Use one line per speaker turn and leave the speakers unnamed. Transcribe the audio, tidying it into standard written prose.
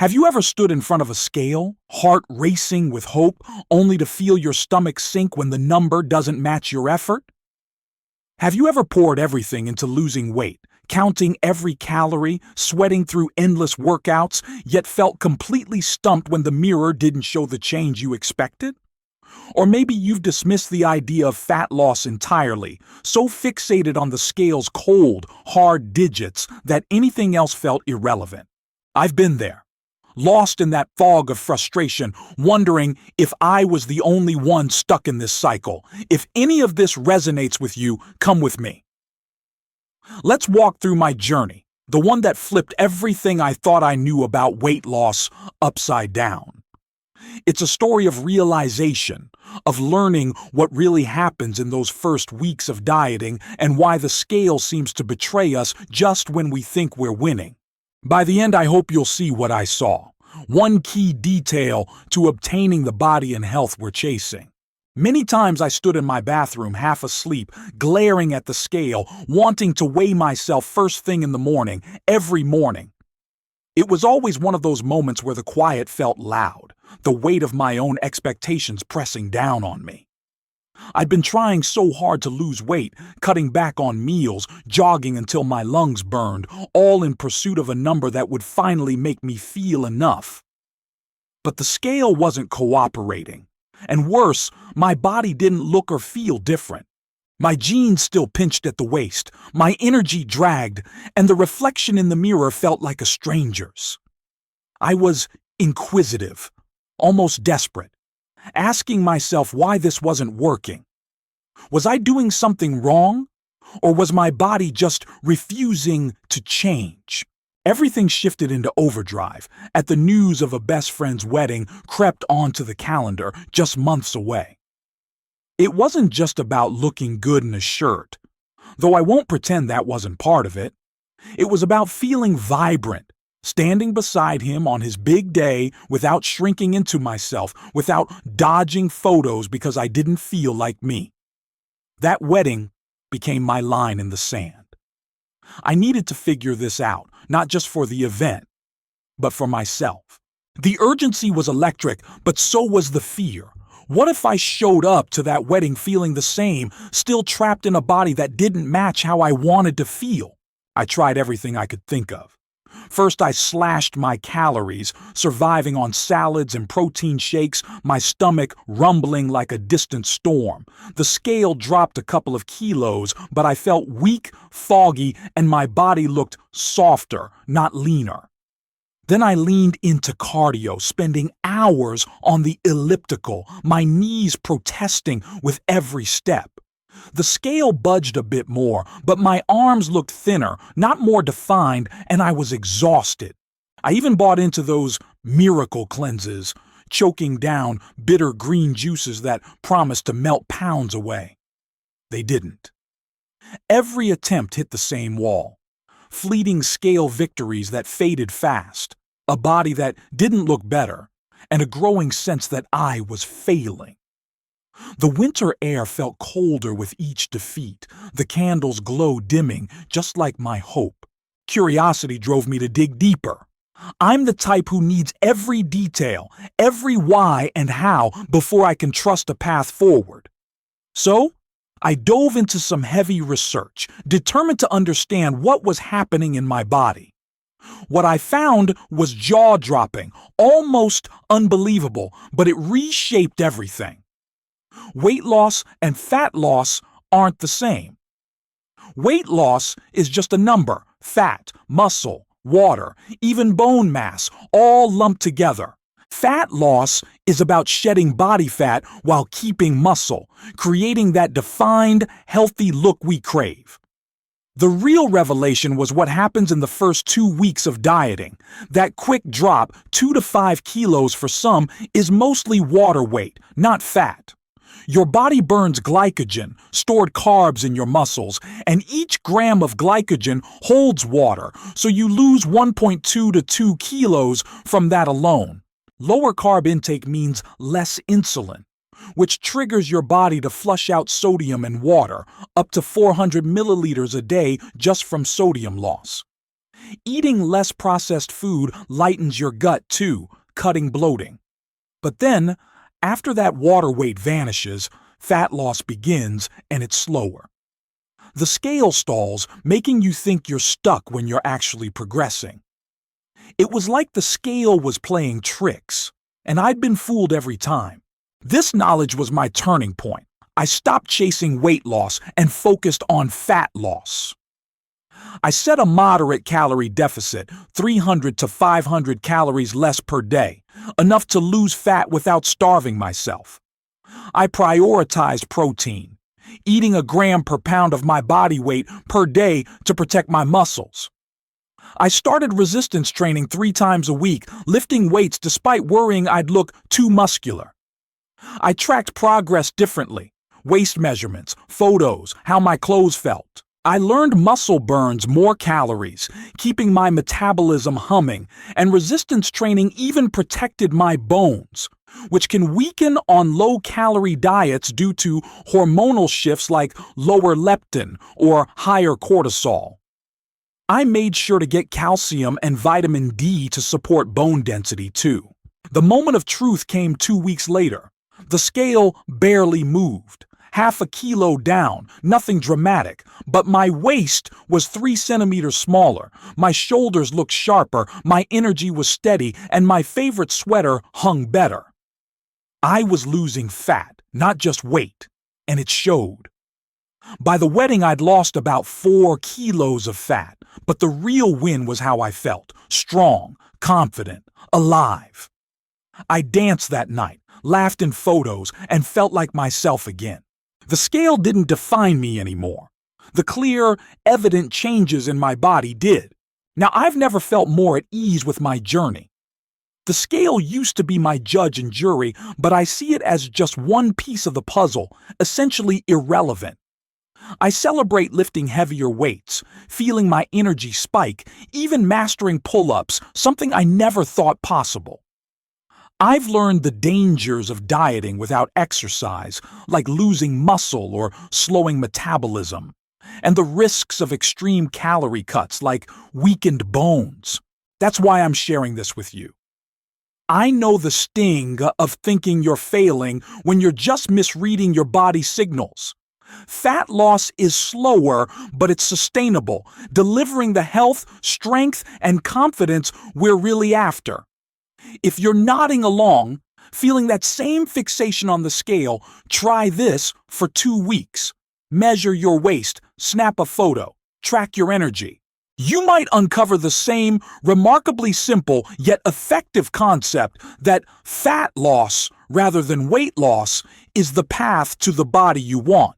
Have you ever stood in front of a scale, heart racing with hope, only to feel your stomach sink when the number doesn't match your effort? Have you ever poured everything into losing weight, counting every calorie, sweating through endless workouts, yet felt completely stumped when the mirror didn't show the change you expected? Or maybe you've dismissed the idea of fat loss entirely, so fixated on the scale's cold, hard digits that anything else felt irrelevant. I've been there, lost in that fog of frustration, wondering if I was the only one stuck in this cycle. If any of this resonates with you, come with me. Let's walk through my journey, the one that flipped everything I thought I knew about weight loss upside down. It's a story of realization, of learning what really happens in those first weeks of dieting and why the scale seems to betray us just when we think we're winning. By the end, I hope you'll see what I saw. One key detail to obtaining the body and health we're chasing. Many times I stood in my bathroom half asleep, glaring at the scale, wanting to weigh myself first thing in the morning, every morning. It was always one of those moments where the quiet felt loud, the weight of my own expectations pressing down on me. I'd been trying so hard to lose weight, cutting back on meals, jogging until my lungs burned, all in pursuit of a number that would finally make me feel enough. But the scale wasn't cooperating. And worse, my body didn't look or feel different. My jeans still pinched at the waist, my energy dragged, and the reflection in the mirror felt like a stranger's. I was inquisitive, almost desperate, asking myself why this wasn't working. Was I doing something wrong? Or was my body just refusing to change? Everything shifted into overdrive at the news of a best friend's wedding crept onto the calendar just months away. It wasn't just about looking good in a shirt, though I won't pretend that wasn't part of it. It was about feeling vibrant, standing beside him on his big day without shrinking into myself, without dodging photos because I didn't feel like me. That wedding became my line in the sand. I needed to figure this out, not just for the event, but for myself. The urgency was electric, but so was the fear. What if I showed up to that wedding feeling the same, still trapped in a body that didn't match how I wanted to feel? I tried everything I could think of. First, I slashed my calories, surviving on salads and protein shakes, my stomach rumbling like a distant storm. The scale dropped a couple of kilos, but I felt weak, foggy, and my body looked softer, not leaner. Then I leaned into cardio, spending hours on the elliptical, my knees protesting with every step. The scale budged a bit more, but my arms looked thinner, not more defined, and I was exhausted. I even bought into those miracle cleanses, choking down bitter green juices that promised to melt pounds away. They didn't. Every attempt hit the same wall. Fleeting scale victories that faded fast, a body that didn't look better, and a growing sense that I was failing. The winter air felt colder with each defeat, the candles' glow dimming, just like my hope. Curiosity drove me to dig deeper. I'm the type who needs every detail, every why and how before I can trust a path forward. So, I dove into some heavy research, determined to understand what was happening in my body. What I found was jaw-dropping, almost unbelievable, but it reshaped everything. Weight loss and fat loss aren't the same. Weight loss is just a number, fat, muscle, water, even bone mass, all lumped together. Fat loss is about shedding body fat while keeping muscle, creating that defined, healthy look we crave. The real revelation was what happens in the first 2 weeks of dieting. That quick drop, 2 to 5 kilos for some, is mostly water weight, not fat. Your body burns glycogen, stored carbs in your muscles, and each gram of glycogen holds water, so you lose 1.2 to 2 kilos from that alone. Lower carb intake means less insulin, which triggers your body to flush out sodium and water, up to 400 milliliters a day just from sodium loss. Eating less processed food lightens your gut too, cutting bloating. But then, after that water weight vanishes, fat loss begins and it's slower. The scale stalls, making you think you're stuck when you're actually progressing. It was like the scale was playing tricks, and I'd been fooled every time. This knowledge was my turning point. I stopped chasing weight loss and focused on fat loss. I set a moderate calorie deficit, 300 to 500 calories less per day, enough to lose fat without starving myself. I prioritized protein, eating a gram per pound of my body weight per day to protect my muscles. I started resistance training 3 times a week, lifting weights despite worrying I'd look too muscular. I tracked progress differently, waist measurements, photos, how my clothes felt. I learned muscle burns more calories, keeping my metabolism humming, and resistance training even protected my bones, which can weaken on low-calorie diets due to hormonal shifts like lower leptin or higher cortisol. I made sure to get calcium and vitamin D to support bone density too. The moment of truth came 2 weeks later. The scale barely moved. Half a kilo down, nothing dramatic, but my waist was 3 centimeters smaller, my shoulders looked sharper, my energy was steady, and my favorite sweater hung better. I was losing fat, not just weight, and it showed. By the wedding, I'd lost about 4 kilos of fat, but the real win was how I felt, strong, confident, alive. I danced that night, laughed in photos, and felt like myself again. The scale didn't define me anymore. The clear, evident changes in my body did. Now, I've never felt more at ease with my journey. The scale used to be my judge and jury, but I see it as just one piece of the puzzle, essentially irrelevant. I celebrate lifting heavier weights, feeling my energy spike, even mastering pull-ups, something I never thought possible. I've learned the dangers of dieting without exercise, like losing muscle or slowing metabolism, and the risks of extreme calorie cuts, like weakened bones. That's why I'm sharing this with you. I know the sting of thinking you're failing when you're just misreading your body's signals. Fat loss is slower, but it's sustainable, delivering the health, strength, and confidence we're really after. If you're nodding along, feeling that same fixation on the scale, try this for 2 weeks. Measure your waist, snap a photo, track your energy. You might uncover the same remarkably simple yet effective concept that fat loss, rather than weight loss, is the path to the body you want.